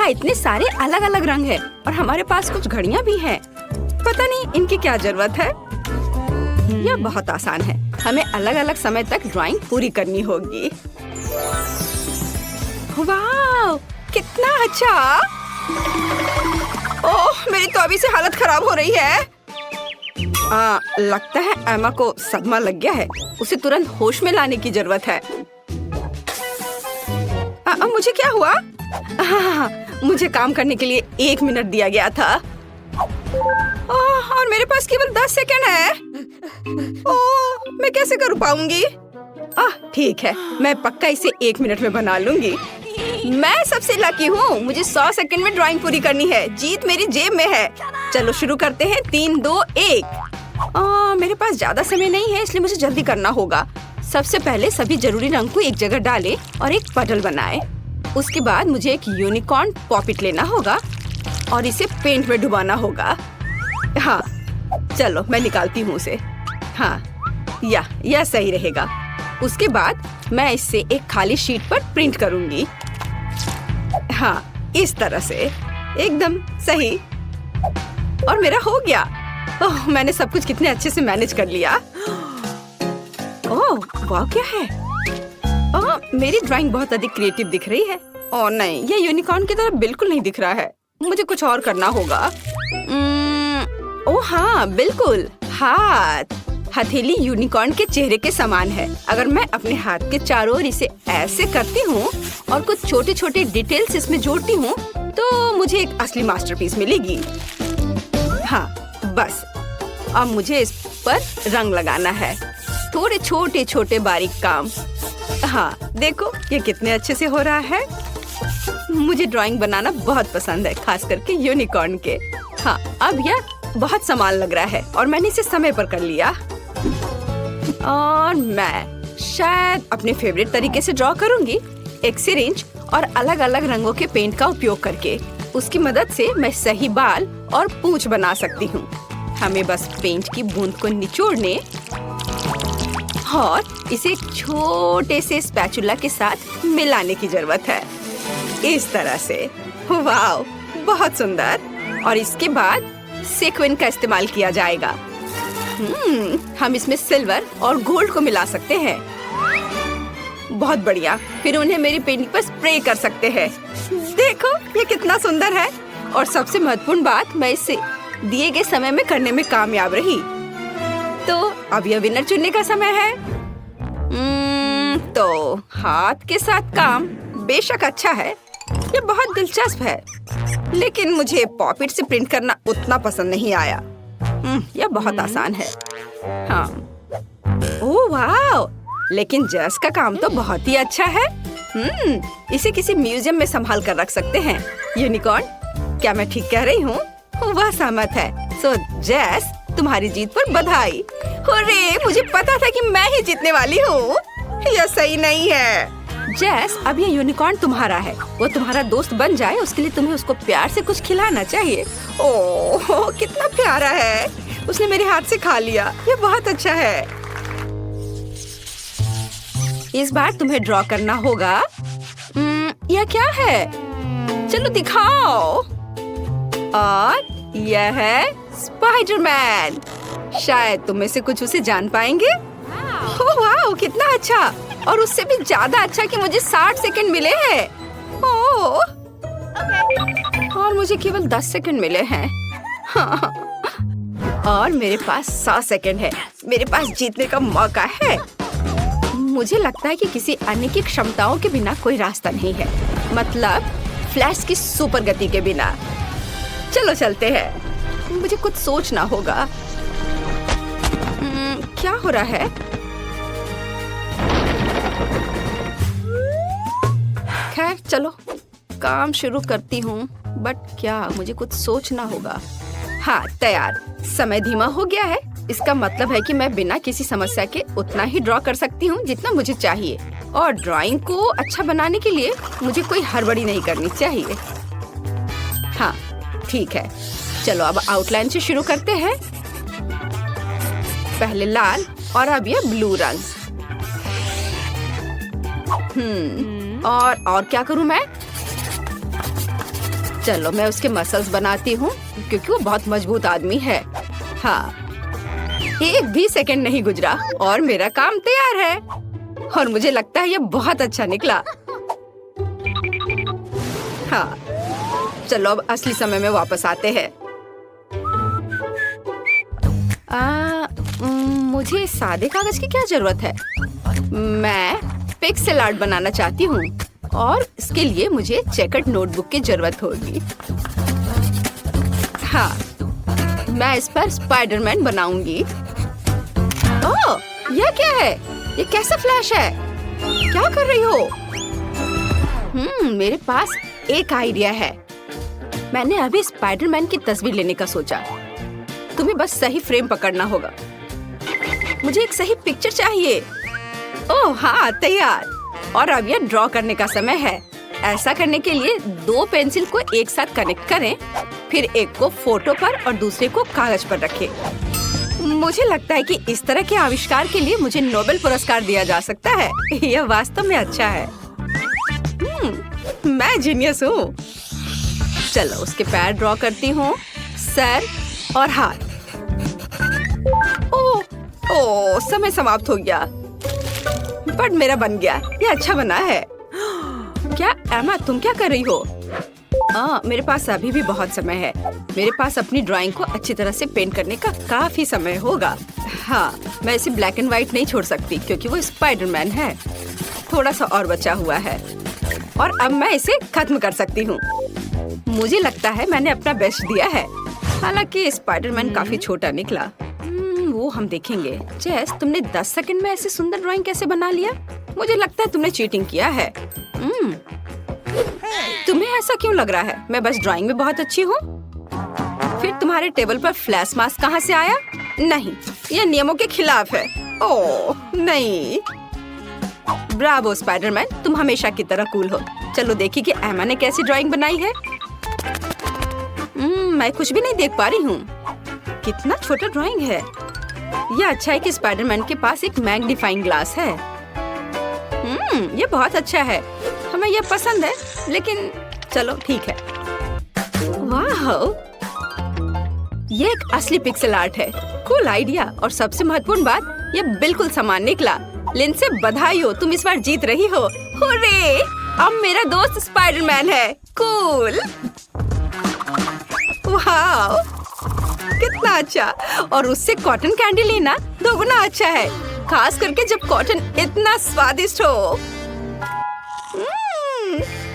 यहाँ इतने सारे अलग अलग रंग है और हमारे पास कुछ घड़ियाँ भी हैं। पता नहीं इनकी क्या जरूरत है। यह बहुत आसान है, हमें अलग अलग समय तक ड्राइंग पूरी करनी होगी। वाह, कितना अच्छा! ओह, मेरी तो अभी से हालत खराब हो रही है। लगता है एमा को सदमा लग गया है। उसे तुरंत होश में लाने की जरूरत है। मुझे क्या हुआ? मुझे काम करने के लिए 1 मिनट दिया गया था और मेरे पास केवल 10 सेकंड है। ओह, मैं कैसे कर पाऊंगी? ठीक है, मैं पक्का इसे 1 मिनट में बना लूंगी। मैं सबसे लकी हूँ, मुझे 100 सेकंड में ड्राइंग पूरी करनी है। जीत मेरी जेब में है। चलो शुरू करते हैं। 3, 2, 1। मेरे पास ज्यादा समय नहीं है, इसलिए मुझे जल्दी करना होगा। सबसे पहले सभी जरूरी रंग को एक जगह डालें और एक पटल बनाएं। उसके बाद मुझे एक यूनिकॉर्न पॉपिट लेना होगा और इसे पेंट में डुबाना होगा। हाँ, चलो मैं निकालती हूँ उसे। हाँ, यह सही रहेगा। उसके बाद मैं इसे एक खाली शीट पर प्रिंट करूंगी। हाँ, इस तरह से एकदम सही। और मेरा हो गया। ओह, मैंने सब कुछ कितने अच्छे से मैनेज कर लिया। ओह, वाह, क्या है? मेरी ड्राइंग बहुत अधिक क्रिएटिव दिख रही है। ओह नहीं, ये यूनिकॉर्न की तरह बिल्कुल नहीं दिख रहा है। मुझे कुछ और करना होगा। ओह हाँ, बिल्कुल, हाथ। हथेली यूनिकॉर्न के चेहरे के समान है। अगर मैं अपने हाथ के चारों ओर इसे ऐसे करती हूँ और कुछ छोटे छोटे डिटेल्स इसमें जोड़ती हूँ तो मुझे एक असली मास्टरपीस मिलेगी। हाँ, बस अब मुझे इस पर रंग लगाना है। थोड़े छोटे छोटे बारीक काम। हाँ, देखो ये कितने अच्छे से हो रहा है। मुझे ड्राइंग बनाना बहुत पसंद है, खास करके यूनिकॉर्न के। हाँ, अब यह बहुत समान लग रहा है और मैंने इसे समय पर कर लिया। और मैं शायद अपने फेवरेट तरीके से ड्रॉ करूंगी, एक सिरिंज और अलग अलग रंगों के पेंट का उपयोग करके। उसकी मदद से मैं सही बाल और पूंछ बना सकती हूँ। हमें बस पेंट की बूंद को निचोड़ने और इसे एक छोटे से स्पैचुला के साथ मिलाने की जरूरत है। इस तरह से। वाह, बहुत सुंदर। और इसके बाद सेक्विन का इस्तेमाल किया जाएगा। हम इसमें सिल्वर और गोल्ड को मिला सकते हैं। बहुत बढ़िया। फिर उन्हें मेरी पेंटिंग पर स्प्रे कर सकते हैं। देखो ये कितना सुंदर है। और सबसे महत्वपूर्ण बात, मैं इसे दिए गए समय में करने में कामयाब रही। तो अब यह विनर चुनने का समय है। तो हाथ के साथ काम बेशक अच्छा है, ये बहुत दिलचस्प है, लेकिन मुझे पॉपिट से प्रिंट करना उतना पसंद नहीं आया। यह बहुत आसान है। हाँ, ओह वाह, लेकिन जस का काम तो बहुत ही अच्छा है। इसे किसी म्यूजियम में संभाल कर रख सकते हैं। यूनिकॉर्न, क्या मैं ठीक कह रही हूँ? वह सहमत है। सो जेस, तुम्हारी जीत पर बधाई। हुर्रे, मुझे पता था कि मैं ही जीतने वाली हूँ। यह सही नहीं है। जेस, अब ये यूनिकॉर्न तुम्हारा है। वो तुम्हारा दोस्त बन जाए उसके लिए तुम्हें उसको प्यार से कुछ खिलाना चाहिए। ओह, कितना प्यारा है। उसने मेरे हाथ से खा लिया। ये बहुत अच्छा है। इस बार तुम्हें ड्रॉ करना होगा। यह क्या है? चलो दिखाओ। और यह है स्पाइडरमैन। शायद तुम में से कुछ उसे जान पाएंगे। ओह वाह, कितना अच्छा। और उससे भी ज्यादा अच्छा कि मुझे 60 सेकंड मिले हैं। ओह, और मुझे केवल 10 सेकंड मिले हैं। और मेरे पास 100 सेकंड है। मेरे पास जीतने का मौका है। मुझे लगता है कि किसी अन्य की क्षमताओं के बिना कोई रास्ता नहीं है। मतलब फ्लैश की सुपर गति के बिना। चलो चलते हैं। मुझे कुछ सोचना होगा। क्या हो रहा है? खैर चलो काम शुरू करती हूँ। बट क्या, मुझे कुछ सोचना होगा। हाँ, तैयार। समय धीमा हो गया है। इसका मतलब है कि मैं बिना किसी समस्या के उतना ही ड्रॉ कर सकती हूँ जितना मुझे चाहिए। और ड्राइंग को अच्छा बनाने के लिए मुझे कोई हड़बड़ी नहीं करनी चाहिए। हाँ, ठीक है। चलो अब आउटलाइन से शुरू करते हैं। पहले लाल और अब ये ब्लू रंग। और क्या करूं मैं? चलो मैं उसके मसल्स बनाती हूँ क्योंकि वो बहुत मजबूत आदमी है। हाँ, एक भी सेकंड नहीं गुजरा और मेरा काम तैयार है और मुझे लगता है ये बहुत अच्छा निकला। हाँ, चलो अब असली समय में वापस आते हैं। मुझे सादे कागज की क्या जरूरत है? मैं पिक्सेल आर्ट बनाना चाहती हूँ और इसके लिए मुझे चेकर्ड नोटबुक की जरूरत होगी। हाँ, मैं इस पर स्पाइडरमैन बनाऊंगी। ओह, यह क्या है? ये कैसा फ्लैश है? क्या कर रही हो? मेरे पास एक आइडिया है। मैंने अभी स्पाइडरमैन की तस्वीर लेने का सोचा। तुम्हें बस सही फ्रेम पकड़ना होगा। मुझे एक सही पिक्चर चाहिए। ओह हाँ, तैयार। और अब यह ड्रॉ करने का समय है। ऐसा करने के लिए 2 पेंसिल को एक साथ कनेक्ट करें, फिर एक को फोटो पर और दूसरे को कागज पर रखें। मुझे लगता है कि इस तरह के आविष्कार के लिए मुझे नोबेल पुरस्कार दिया जा सकता है। यह वास्तव में अच्छा है। मैं जीनियस हूँ। चलो उसके पैर ड्रॉ करती हूँ, सर और हाथ। ओह, समय समाप्त हो गया। बट मेरा बन गया। ये अच्छा बना है। क्या एमा, तुम क्या कर रही हो? मेरे पास अभी भी बहुत समय है। मेरे पास अपनी ड्राइंग को अच्छी तरह से पेंट करने का काफी समय होगा। हाँ, मैं इसे ब्लैक एंड व्हाइट नहीं छोड़ सकती क्योंकि वो स्पाइडरमैन है। थोड़ा सा और बचा हुआ है और अब मैं इसे खत्म कर सकती हूँ। मुझे लगता है मैंने अपना बेस्ट दिया है। हालांकि स्पाइडरमैन काफी छोटा निकला। वो हम देखेंगे। जेस, तुमने 10 सेकंड में ऐसे सुंदर ड्राइंग कैसे बना लिया? मुझे लगता है तुमने चीटिंग किया है। तुम्हें ऐसा क्यों लग रहा है? मैं बस ड्राइंग में बहुत अच्छी हूँ। फिर तुम्हारे टेबल पर फ्लैश मास्क कहाँ से आया? नहीं, यह नियमों के खिलाफ है। ओह नहीं। ब्रावो स्पाइडरमैन, तुम हमेशा की तरह कूल हो। चलो देखिए कि एमा ने कैसी ड्राइंग बनाई है। मैं कुछ भी नहीं देख पा रही हूँ। कितना छोटा ड्राइंग है। यह अच्छा है कि स्पाइडरमैन के पास एक मैग्नीफाइंग ग्लास है। ये बहुत अच्छा है। हमें यह पसंद है, लेकिन चलो ठीक है। वाह, ये एक असली पिक्सेल आर्ट है। Cool idea. और सबसे महत्वपूर्ण बात, ये बिल्कुल समान निकला। लिंडसे बधाई हो, तुम इस बार जीत रही हो। हुर्रे! अब मेरा दोस्त स्पाइडरमैन है। कूल। वाह, कितना अच्छा। और उससे कॉटन कैंडी लेना दोगुना अच्छा है, खास करके जब कॉटन इतना स्वादिष्ट हो।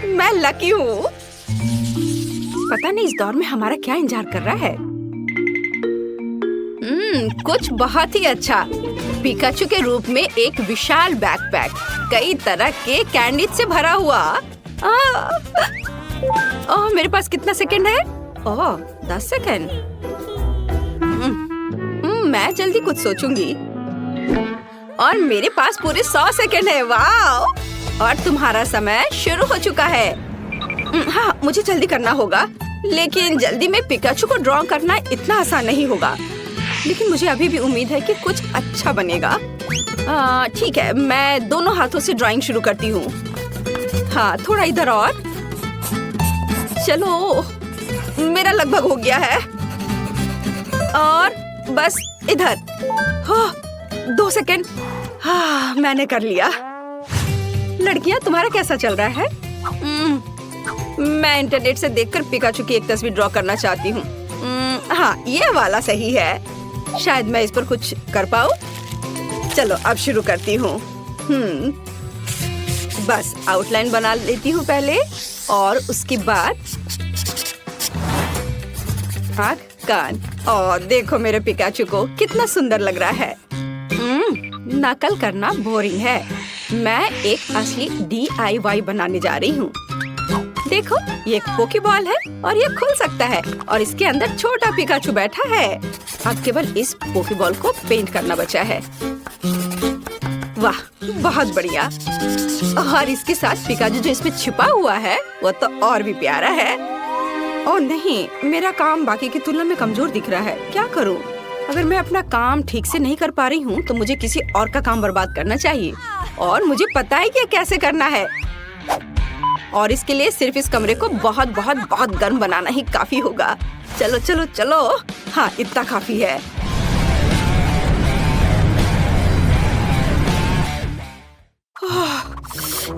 मैं लकी हूँ। पता नहीं इस दौर में हमारा क्या इंतजार कर रहा है। कुछ बहुत ही अच्छा। पिकाचू के रूप में एक विशाल बैकपैक, कई तरह के कैंडी से भरा हुआ। ओह, मेरे पास कितना सेकंड है? ओह, 10 सेकंड। मैं जल्दी कुछ सोचूंगी। और मेरे पास पूरे 100 सेकंड है। वाह! और तुम्हारा समय शुरू हो चुका है। हाँ, मुझे जल्दी करना होगा। लेकिन जल्दी में पिकाचू को ड्रॉ करना इतना आसान नहीं होगा। लेकिन मुझे अभी भी उम्मीद है कि कुछ अच्छा बनेगा। ठीक है, मैं दोनों हाथों से ड्राइंग शुरू करती हूँ। हाँ, थोड़ा इधर और। चलो, मेरा लगभग हो गया है। और बस इधर। 2 सेकंड। हाँ, मैंने कर लिया। लड़कियाँ, तुम्हारा कैसा चल रहा है? मैं इंटरनेट से देखकर पिकाचू की एक तस्वीर ड्रॉ करना चाहती हूँ। हाँ, ये वाला सही है। शायद मैं इस पर कुछ कर पाऊँ। चलो अब शुरू करती हूँ। बस आउटलाइन बना लेती हूँ पहले, और उसके बाद आँख, कान। और देखो मेरे पिकाचू को कितना सुंदर लग रहा है। नकल करना बोरिंग है। मैं एक असली DIY बनाने जा रही हूँ। देखो, ये एक पोकेबॉल है और ये खुल सकता है और इसके अंदर छोटा पिकाचू बैठा है। अब केवल इस पोकेबॉल को पेंट करना बचा है। वाह, बहुत बढ़िया। और इसके साथ पिकाचू जो इसमें छिपा हुआ है वो तो और भी प्यारा है। ओह नहीं, मेरा काम बाकी की तुलना में कमजोर दिख रहा है। क्या करूं? अगर मैं अपना काम ठीक से नहीं कर पा रही हूँ तो मुझे किसी और का काम बर्बाद करना चाहिए, और मुझे पता है कि कैसे करना है। और इसके लिए सिर्फ इस कमरे को बहुत बहुत बहुत गर्म बनाना ही काफी होगा। चलो चलो चलो, हाँ इतना काफी है।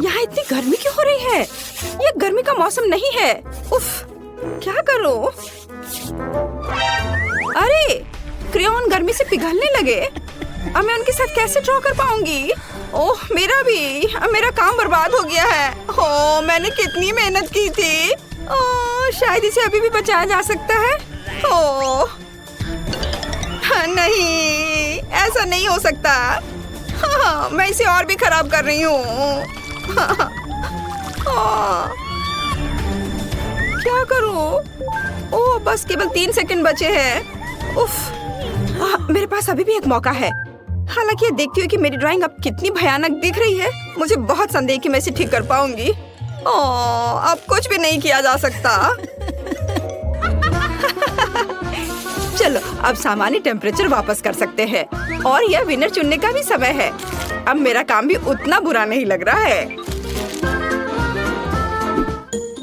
यहाँ इतनी गर्मी क्यों हो रही है? ये गर्मी का मौसम नहीं है। उफ, क्या करूं? अरे क्रेयॉन गर्मी से पिघलने लगे। अब मैं उनके साथ कैसे ड्रॉ कर पाऊंगी? ओह मेरा काम बर्बाद हो गया है। ओह मैंने कितनी मेहनत की थी। ओह शायद इसे अभी भी बचाया जा सकता है। ओह नहीं, ऐसा नहीं हो सकता। हाँ, मैं इसे और भी खराब कर रही हूँ। क्या करूँ? ओह बस केवल 3 सेकंड बचे हैं। उफ, मेरे पास अभी भी एक मौका है। हालांकि ये देखती हूँ कि मेरी ड्राइंग अब कितनी भयानक दिख रही है। मुझे बहुत संदेह कि मैं इसे ठीक कर पाऊंगी। ओह अब कुछ भी नहीं किया जा सकता। चलो अब सामान्य टेम्परेचर वापस कर सकते हैं और यह विनर चुनने का भी समय है। अब मेरा काम भी उतना बुरा नहीं लग रहा है।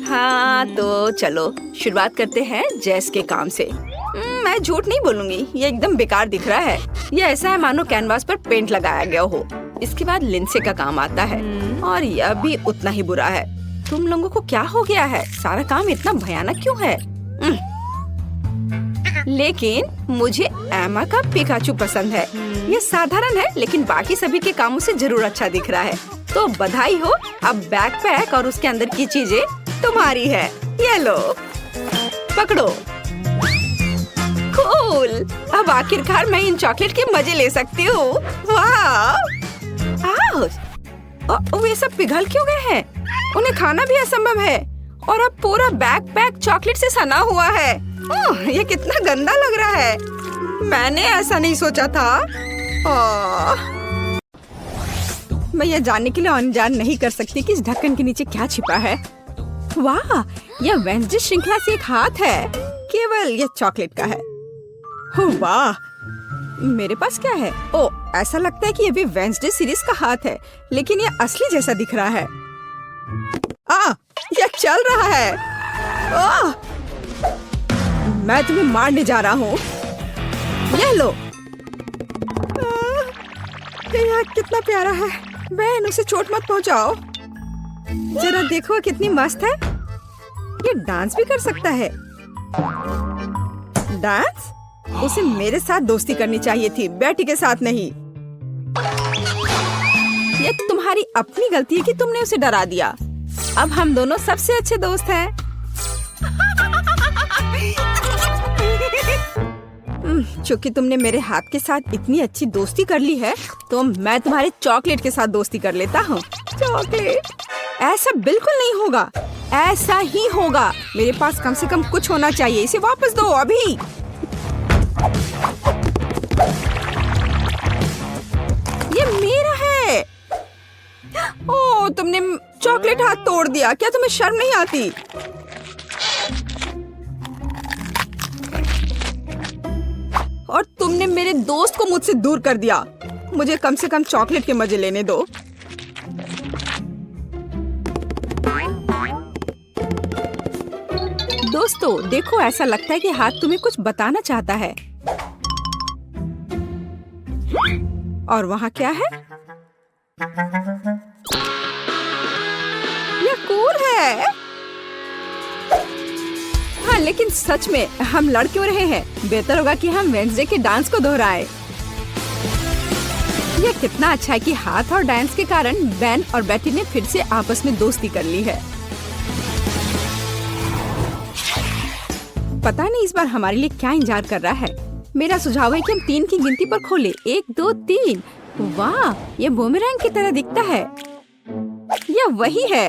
हाँ तो चलो शुरुआत करते हैं जेस के काम से। मैं झूठ नहीं बोलूंगी, ये एकदम बेकार दिख रहा है। ये ऐसा है मानो कैनवास पर पेंट लगाया गया हो। इसके बाद लिंसे का काम आता है और यह भी उतना ही बुरा है। तुम लोगों को क्या हो गया है? सारा काम इतना भयानक क्यों है? लेकिन मुझे एमा का पिकाचू पसंद है। ये साधारण है लेकिन बाकी सभी के कामों से जरूर अच्छा दिख रहा है। तो बधाई हो, अब बैकपैक और उसके अंदर की चीजें तुम्हारी है। ये लो, पकड़ो। कूल, अब आखिरकार मैं इन चॉकलेट के मजे ले सकती हूँ। वाह! वे सब पिघल क्यों गए हैं? उन्हें खाना भी असंभव है और अब पूरा बैकपैक चॉकलेट से सना हुआ है। ये कितना गंदा लग रहा है। मैंने ऐसा नहीं सोचा था। मैं ये जानने के लिए अनजान नहीं कर सकती कि इस ढक्कन के नीचे क्या छिपा है। वाह, यह वेंसडे श्रृंखला से एक हाथ है। केवल यह चॉकलेट का है। वाह, मेरे पास क्या है? ओ, ऐसा लगता है कि ये भी वेंसडे सीरीज का हाथ है, लेकिन यह असली जैसा दिख रहा है। यह चल रहा है। मैं तुम्हें मारने जा रहा हूँ। यह लो। यह कितना प्यारा है। बहन, उसे चोट मत पहुँचाओ। जरा देखो कितनी मस्त है। ये डांस भी कर सकता है। डांस? उसे मेरे साथ दोस्ती करनी चाहिए थी, बेटी के साथ नहीं। ये तुम्हारी अपनी गलती है कि तुमने उसे डरा दिया। अब हम दोनों सबसे अच्छे दोस्त हैं। चूंकि तुमने मेरे हाथ के साथ इतनी अच्छी दोस्ती कर ली है, तो मैं तुम्हारे चॉकलेट के साथ दोस्ती कर लेता हूँ। चॉकलेट? ऐसा बिल्कुल नहीं होगा। ऐसा ही होगा। मेरे पास कम से कम कुछ होना चाहिए। इसे वापस दो अभी। ये मेरा है। ओह, तुमने चॉकलेट हाथ तोड़ दिया। क्या तुम्हें शर्म नहीं आती? और तुमने मेरे दोस्त को मुझसे दूर कर दिया। मुझे कम से कम चॉकलेट के मजे लेने दो। दोस्तों देखो, ऐसा लगता है कि हाथ तुम्हें कुछ बताना चाहता है। और वहाँ क्या है? यह कूल है। हाँ, लेकिन सच में हम लड़ क्यों रहे हैं? बेहतर होगा कि हम वेंसडे के डांस को दोहराएं। यह कितना अच्छा है कि हाथ और डांस के कारण बेन और बेटी ने फिर से आपस में दोस्ती कर ली है। पता नहीं इस बार हमारे लिए क्या इंतजार कर रहा है। मेरा सुझाव है कि हम 3 की गिनती पर खोलें। 1, 2, 3। वाह, ये बूमेरैंग की तरह दिखता है। यह वही है।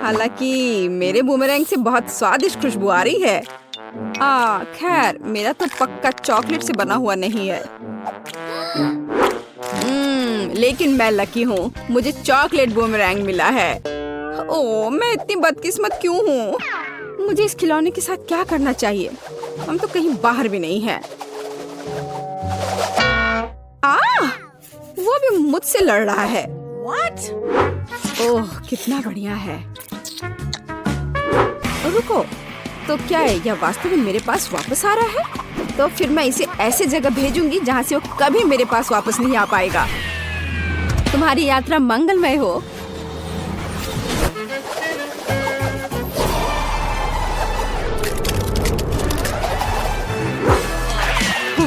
हालांकि मेरे बूमेरैंग से बहुत स्वादिष्ट खुशबू आ रही है। खैर, मेरा तो पक्का चॉकलेट से बना हुआ नहीं है। लेकिन मैं लकी हूँ, मुझे चॉकलेट बूमेरैंग मिला है। ओह, मैं इतनी बदकिस्मत क्यों हूँ? मुझे इस खिलौने के साथ क्या करना चाहिए? हम तो कहीं बाहर भी नहीं हैं। वो भी मुझसे लड़ रहा है। What? ओह कितना बढ़िया है। रुको, तो क्या है यह वास्तव में मेरे पास वापस आ रहा है? तो फिर मैं इसे ऐसे जगह भेजूंगी जहाँ से वो कभी मेरे पास वापस नहीं आ पाएगा। तुम्हारी यात्रा मंगलमय हो।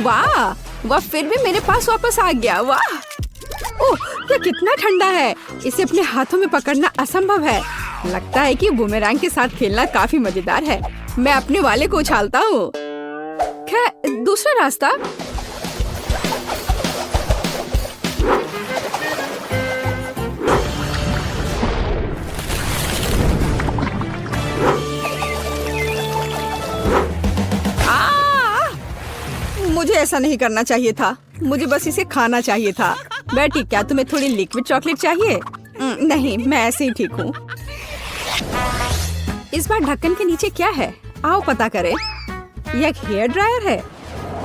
वाह, वह फिर भी मेरे पास वापस आ गया। वाह, ओह यह कितना ठंडा है। इसे अपने हाथों में पकड़ना असंभव है। लगता है कि बूमेरैंग के साथ खेलना काफी मजेदार है। मैं अपने वाले को उछालता हूँ। खैर, दूसरा रास्ता। मुझे ऐसा नहीं करना चाहिए था। मुझे बस इसे खाना चाहिए था। बेटी, क्या तुम्हें थोड़ी लिक्विड चॉकलेट चाहिए? नहीं, मैं ऐसे ही ठीक हूँ। इस बार ढक्कन के नीचे क्या है? आओ पता करें। यह एक हेयर ड्रायर है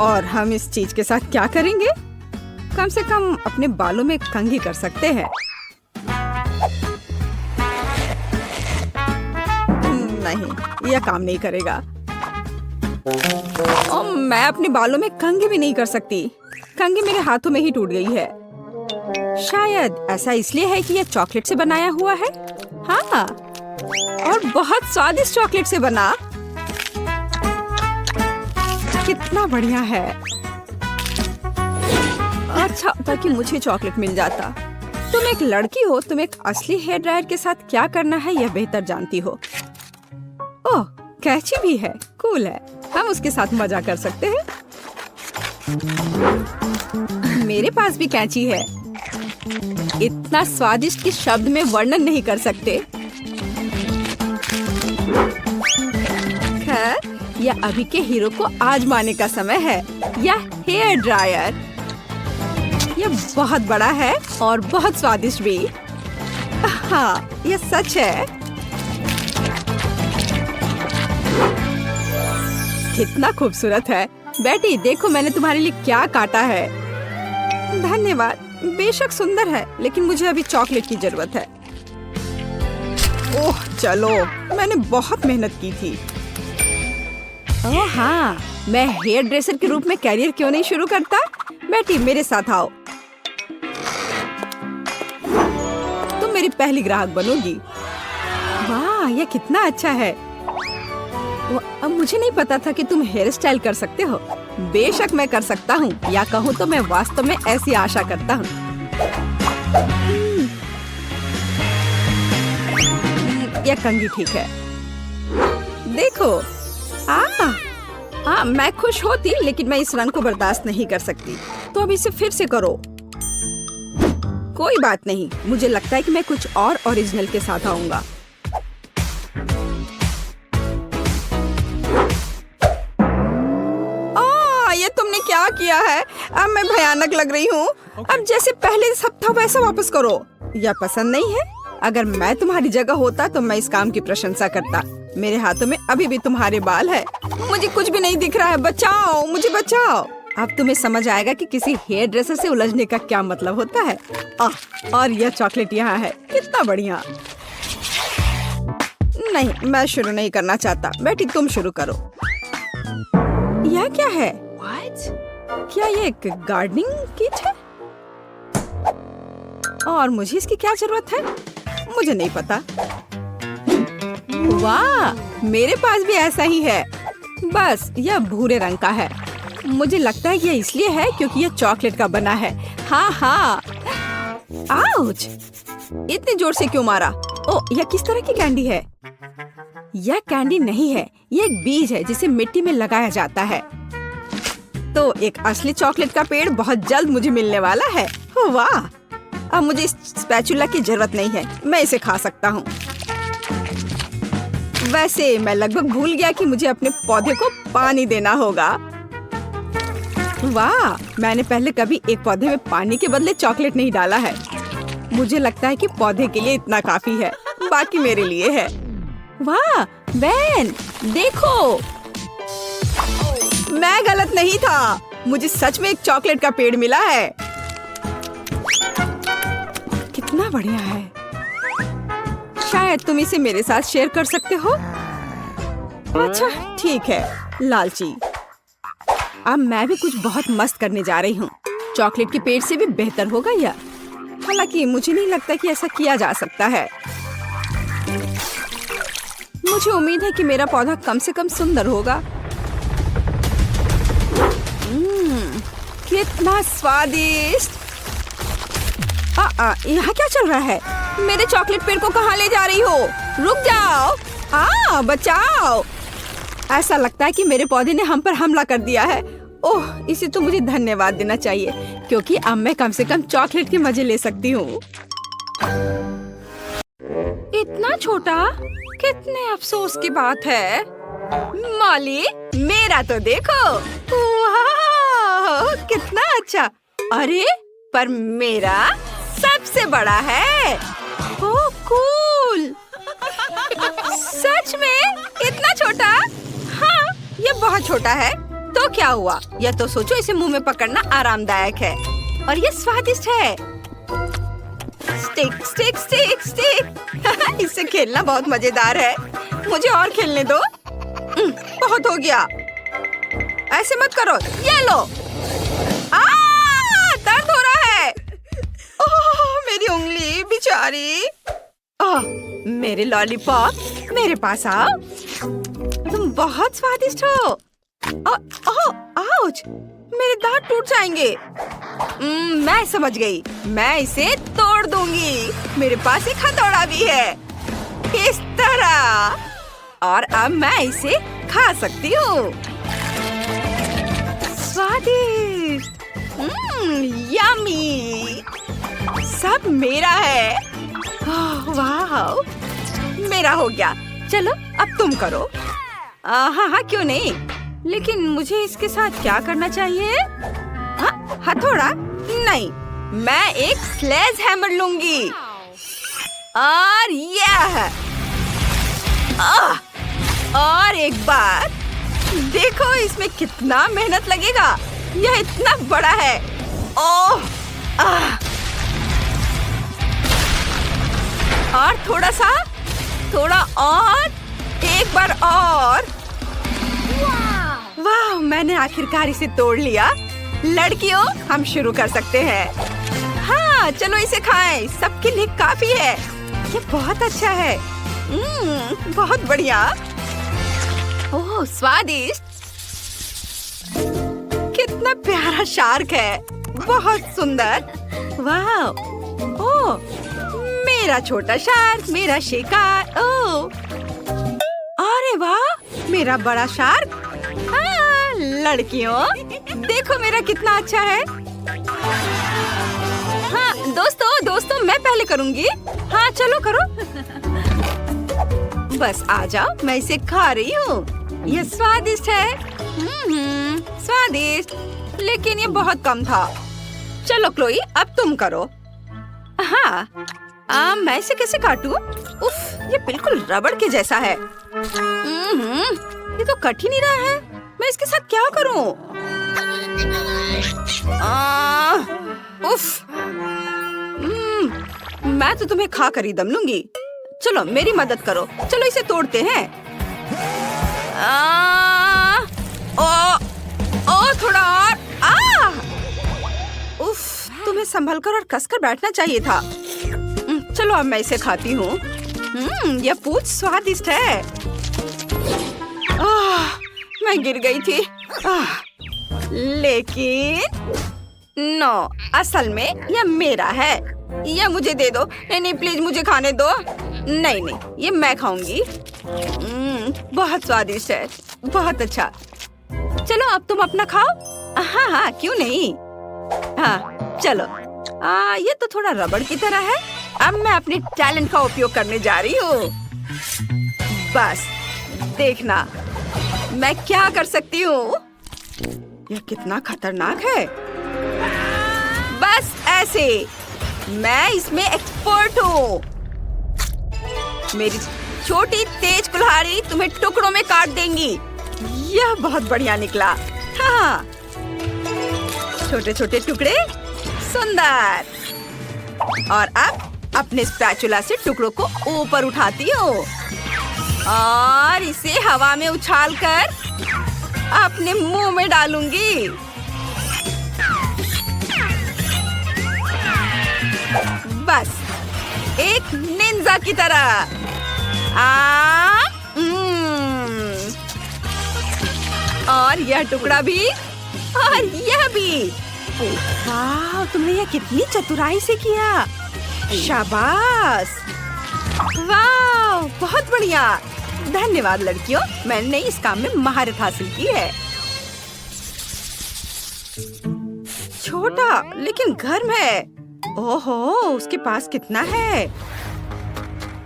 और हम इस चीज के साथ क्या करेंगे? कम से कम अपने बालों में कंघी कर सकते हैं। नहीं, यह काम नहीं करेगा। और मैं अपने बालों में कंघी भी नहीं कर सकती। कंघी मेरे हाथों में ही टूट गई है। शायद ऐसा इसलिए है कि यह चॉकलेट से बनाया हुआ है। हाँ, और बहुत स्वादिष्ट चॉकलेट से बना। कितना बढ़िया है। अच्छा था कि मुझे चॉकलेट मिल जाता। तुम एक लड़की हो, तुम एक असली हेयर ड्रायर के साथ क्या करना है यह बेहतर जानती हो। ओह, कैची भी है। कूल है। हम उसके साथ मजा कर सकते हैं। मेरे पास भी कैंची है। इतना स्वादिष्ट कि शब्द में वर्णन नहीं कर सकते। खैर, यह अभी के हीरो को आजमाने का समय है। यह हेयर ड्रायर, यह बहुत बड़ा है और बहुत स्वादिष्ट भी। हाँ, यह सच है। कितना खूबसूरत है। बेटी, देखो मैंने तुम्हारे लिए क्या काटा है। धन्यवाद। बेशक सुंदर है, लेकिन मुझे अभी चॉकलेट की जरूरत है। ओह चलो, मैंने बहुत मेहनत की थी। ओह हाँ, मैं हेयर ड्रेसर के रूप में कैरियर क्यों नहीं शुरू करता? बेटी, मेरे साथ आओ। तुम मेरी पहली ग्राहक बनोगी। वाह, यह कितना अच्छा है। अब मुझे नहीं पता था कि तुम हेयर स्टाइल कर सकते हो। बेशक मैं कर सकता हूँ, या कहूँ तो मैं वास्तव में ऐसी आशा करता हूँ। यह कंघी ठीक है। देखो, मैं खुश होती, लेकिन मैं इस रंग को बर्दाश्त नहीं कर सकती। तो अब इसे फिर से करो। कोई बात नहीं, मुझे लगता है कि मैं कुछ और ओरिजिनल के साथ आऊंगा। ये तुमने क्या किया है? अब मैं भयानक लग रही हूँ। अब जैसे पहले सब था वैसा वापस करो। यह पसंद नहीं है? अगर मैं तुम्हारी जगह होता तो मैं इस काम की प्रशंसा करता। मेरे हाथों में अभी भी तुम्हारे बाल है। मुझे कुछ भी नहीं दिख रहा है। बचाओ, मुझे बचाओ। अब तुम्हें समझ आएगा कि किसी हेयर ड्रेसर से उलझने का क्या मतलब होता है। और यह चॉकलेट यहाँ है। कितना बढ़िया। नहीं, मैं शुरू नहीं करना चाहता। बेटी, तुम शुरू करो। यह क्या है? क्या ये एक गार्डनिंग किट है? और मुझे इसकी क्या जरूरत है? मुझे नहीं पता। वाह, मेरे पास भी ऐसा ही है। बस यह भूरे रंग का है। मुझे लगता है यह इसलिए है क्योंकि यह चॉकलेट का बना है। हाँ। आउच! इतने जोर से क्यों मारा? ओह, यह किस तरह की कैंडी है? यह कैंडी नहीं है, यह एक बीज है जिसे मिट्टी में लगाया जाता है। तो एक असली चॉकलेट का पेड़ बहुत जल्द मुझे मिलने वाला है। वाह! अब मुझे इस स्पैचुला की जरूरत नहीं है। मैं इसे खा सकता हूँ। वैसे मैं लगभग भूल गया कि मुझे अपने पौधे को पानी देना होगा। वाह! मैंने पहले कभी एक पौधे में पानी के बदले चॉकलेट नहीं डाला है। मुझे लगता है कि पौधे के लिए इतना काफी है, बाकी मेरे लिए है। वाह बेन, देखो, मैं गलत नहीं था। मुझे सच में एक चॉकलेट का पेड़ मिला है। कितना बढ़िया है। शायद तुम इसे मेरे साथ शेयर कर सकते हो। अच्छा ठीक है लालची। अब मैं भी कुछ बहुत मस्त करने जा रही हूँ। चॉकलेट के पेड़ से भी बेहतर होगा यह। हालांकि मुझे नहीं लगता कि ऐसा किया जा सकता है। मुझे उम्मीद है कि मेरा पौधा कम से कम सुंदर होगा। कितना स्वादिष्ट। यहाँ क्या चल रहा है? मेरे चॉकलेट पेड़ को कहाँ ले जा रही हो? रुक जाओ। बचाओ। ऐसा लगता है कि मेरे पौधे ने हम पर हमला कर दिया है। ओह, इसे तो मुझे धन्यवाद देना चाहिए क्योंकि अब मैं कम से कम चॉकलेट के मजे ले सकती हूँ। इतना छोटा, कितने अफसोस की बात है। मॉली, मेरा तो देखो। वाह, कितना अच्छा। अरे पर मेरा सबसे बड़ा है। ओह कूल। सच में इतना छोटा? हाँ, ये बहुत छोटा है। तो क्या हुआ? यह तो सोचो, इसे मुंह में पकड़ना आरामदायक है और ये स्वादिष्ट है। Stick stick stick stick. इससे खेलना बहुत मजेदार है। मुझे और खेलने दो। बहुत हो गया। ऐसे मत करो। ये लो। दर्द हो रहा है। ओह, मेरी उंगली बेचारी। मेरे लॉलीपॉप, मेरे पास आओ। तुम बहुत स्वादिष्ट हो। आउच, मेरे दांत टूट जाएंगे। मैं समझ गई। मैं इसे तोड़ दूंगी। मेरे पास एक हथौड़ा भी है। इस तरह। और अब मैं इसे खा सकती हूँ। स्वादिष्ट। यम्मी। सब मेरा है। वाह, मेरा हो गया। चलो अब तुम करो। हाँ, क्यों नहीं। लेकिन मुझे इसके साथ क्या करना चाहिए? हथौड़ा नहीं, मैं एक स्लेज हैमर लूंगी। और यह और एक बार देखो इसमें कितना मेहनत लगेगा। यह इतना बड़ा है। ओह, और थोड़ा और, एक बार और। वाह, मैंने आखिरकार इसे तोड़ लिया। लड़कियों, हम शुरू कर सकते हैं। हाँ, चलो इसे खाएं। सबके लिए काफी है। ये बहुत अच्छा है। बहुत बढ़िया। ओह, स्वादिष्ट। कितना प्यारा शार्क है। बहुत सुंदर। वाह। ओह, मेरा छोटा शार्क, मेरा शिकार। ओह, अरे वाह, मेरा बड़ा शार्क। लड़कियों, देखो मेरा कितना अच्छा है। हाँ दोस्तों, मैं पहले करूँगी। हाँ चलो करो। बस आ जाओ, मैं इसे खा रही हूँ। ये स्वादिष्ट है। स्वादिष्ट, लेकिन ये बहुत कम था। चलो क्लोई, अब तुम करो। हाँ, मैं इसे कैसे काटूं? उफ, ये बिल्कुल रबड़ के जैसा है। ये तो कट ही नहीं रहा है। मैं इसके साथ क्या करूं? उफ, मैं तो तुम्हें खा कर ही दम लूंगी। चलो मेरी मदद करो। चलो इसे तोड़ते हैं। थोड़ा और। उफ, तुम्हें संभल कर और कसकर बैठना चाहिए था। चलो अब मैं इसे खाती हूँ। यह पूंछ स्वादिष्ट है। मैं गिर गई थी। लेकिन नो, असल में यह मेरा है। यह मुझे दे दो। नहीं, प्लीज मुझे खाने दो। नहीं, ये मैं खाऊंगी। बहुत स्वादिष्ट है। बहुत अच्छा। चलो अब तुम अपना खाओ। हाँ, क्यों नहीं। हाँ चलो। ये तो थोड़ा रबड़ की तरह है। अब मैं अपने टैलेंट का उपयोग करने जा रही हूँ। बस देखना मैं क्या कर सकती हूँ। यह कितना खतरनाक है। बस ऐसे। मैं इसमें एक्सपर्ट हूँ। मेरी छोटी तेज कुल्हाड़ी तुम्हें टुकड़ों में काट देंगी। यह बहुत बढ़िया निकला। हाँ, छोटे छोटे टुकड़े। सुंदर। और अब अपने स्पैचुला से टुकड़ों को ऊपर उठाती हूँ और इसे हवा में उछालकर अपने मुंह में डालूंगी। बस एक निंजा की तरह। और यह टुकड़ा भी और यह भी। वाह, तुमने यह कितनी चतुराई से किया। शाबाश। वाह, बहुत बढ़िया। धन्यवाद लड़कियों, मैंने इस काम में महारत हासिल की है। छोटा लेकिन गर्म है। ओहो, उसके पास कितना है?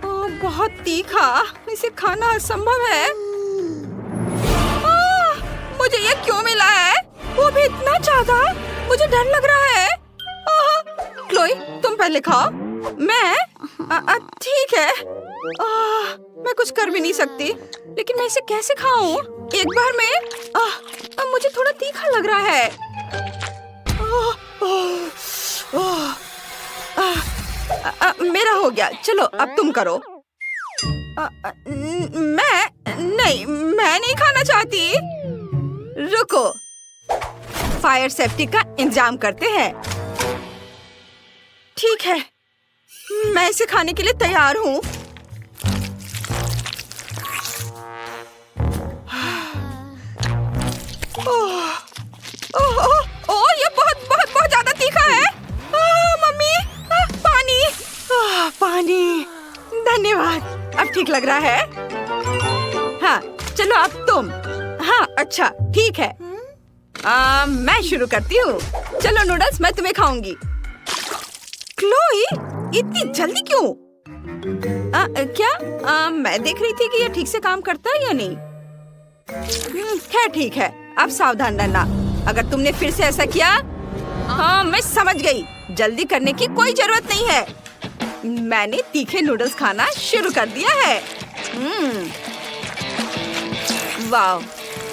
ओह, बहुत तीखा, इसे खाना असंभव है। मुझे ये क्यों मिला है? वो भी इतना ज्यादा, मुझे डर लग रहा है। क्लोई, तुम पहले खाओ। मैं? ठीक है। मैं कुछ कर भी नहीं सकती, लेकिन मैं इसे कैसे खाऊं? एक बार में मुझे थोड़ा तीखा लग रहा है। मेरा हो गया। चलो अब तुम करो। मैं नहीं खाना चाहती। रुको, फायर सेफ्टी का इंतजाम करते हैं। ठीक है, मैं इसे खाने के लिए तैयार हूँ। ओह, ये बहुत ज्यादा तीखा है। मम्मी, पानी। पानी। धन्यवाद, अब ठीक लग रहा है। हाँ, चलो अब तुम। हाँ, अच्छा, ठीक है। मैं शुरू करती हूँ। चलो नूडल्स, मैं तुम्हें खाऊंगी। क्लोई, इतनी जल्दी क्यों? क्या? मैं देख रही थी कि ये ठीक से काम करता है या नहीं। खैर ठीक है, अब सावधान रहना। अगर तुमने फिर से ऐसा किया। हाँ, मैं समझ गई। जल्दी करने की कोई जरूरत नहीं है। मैंने तीखे नूडल्स खाना शुरू कर दिया है। वाह,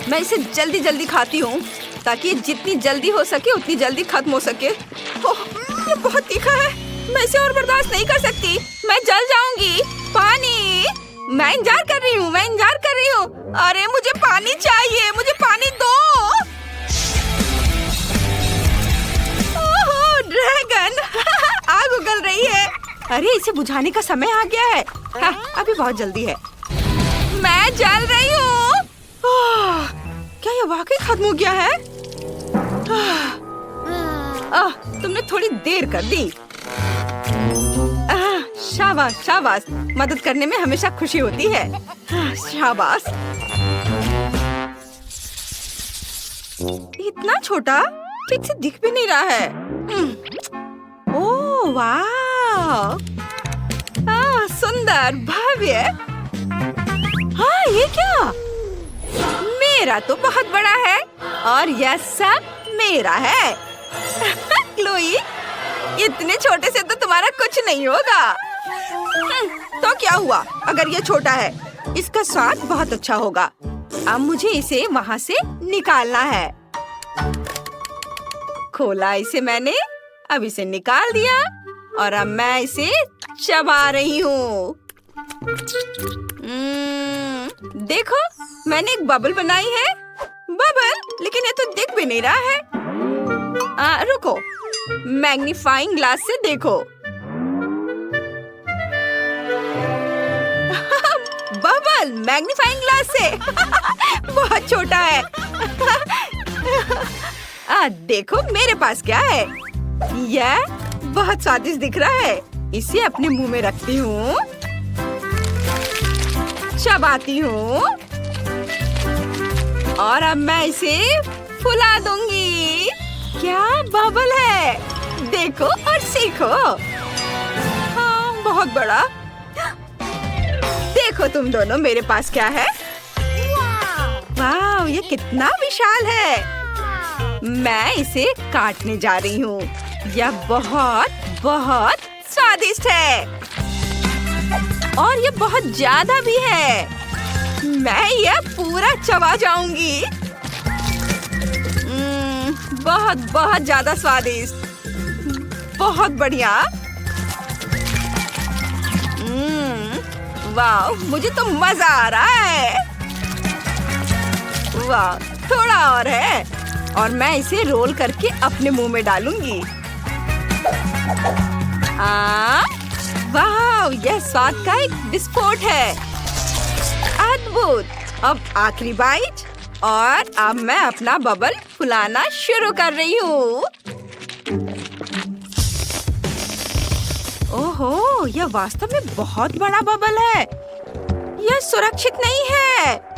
मैं इसे जल्दी जल्दी खाती हूँ ताकि जितनी जल्दी हो सके उतनी जल्दी खत्म हो सके। ये बहुत तीखा है, मैं इसे और बर्दाश्त नहीं कर सकती। मैं जल जाऊंगी। पानी। मैं इंतजार कर रही हूँ। अरे मुझे पानी चाहिए, मुझे पानी दो। ओह, ड्रैगन। आग उगल रही है। अरे इसे बुझाने का समय आ गया है। हाँ, अभी बहुत जल्दी है। मैं जल रही हूँ। क्या ये वाकई खत्म हो गया है? तुमने थोड़ी देर कर दी। शाबाश शाबाश, मदद करने में हमेशा खुशी होती है। शाबाश। इतना छोटा, ठीक से दिख भी नहीं रहा है। ओह वाह, सुंदर, भव्य। हाँ, ये क्या? मेरा तो बहुत बड़ा है और यह सब मेरा है। क्लोई, इतने छोटे से तो तुम्हारा कुछ नहीं होगा। तो क्या हुआ अगर ये छोटा है? इसका स्वाद बहुत अच्छा होगा। अब मुझे इसे वहाँ से निकालना है। खोला इसे मैंने, अब इसे निकाल दिया और अब मैं इसे चबा रही हूँ। देखो, मैंने एक बबल बनाई है। बबल, लेकिन ये तो दिख भी नहीं रहा है। रुको, मैग्नीफाइंग ग्लास से देखो। बबल मैग्नीफाइंग ग्लास से। बहुत छोटा है। देखो मेरे पास क्या है। यह बहुत स्वादिष्ट दिख रहा है। इसे अपने मुंह में रखती हूँ, चबाती हूँ और अब मैं इसे फुला दूंगी। क्या बबल है, देखो और सीखो। हाँ, बहुत बड़ा। देखो तुम दोनों, मेरे पास क्या है। वाह, ये कितना विशाल है। मैं इसे काटने जा रही हूँ। यह बहुत बहुत स्वादिष्ट है और ये बहुत ज्यादा भी है। मैं यह पूरा चबा जाऊंगी। बहुत बहुत ज्यादा स्वादिष्ट, बहुत बढ़िया। वाह, मुझे तो मजा आ रहा है। वाह, थोड़ा और है और मैं इसे रोल करके अपने मुंह में डालूंगी। वाह, यह स्वाद का एक विस्फोट है। अद्भुत। अब आखिरी बाइट और अब मैं अपना बबल फुलाना शुरू कर रही हूँ। ओहो, यह वास्तव में बहुत बड़ा बबल है। यह सुरक्षित नहीं है।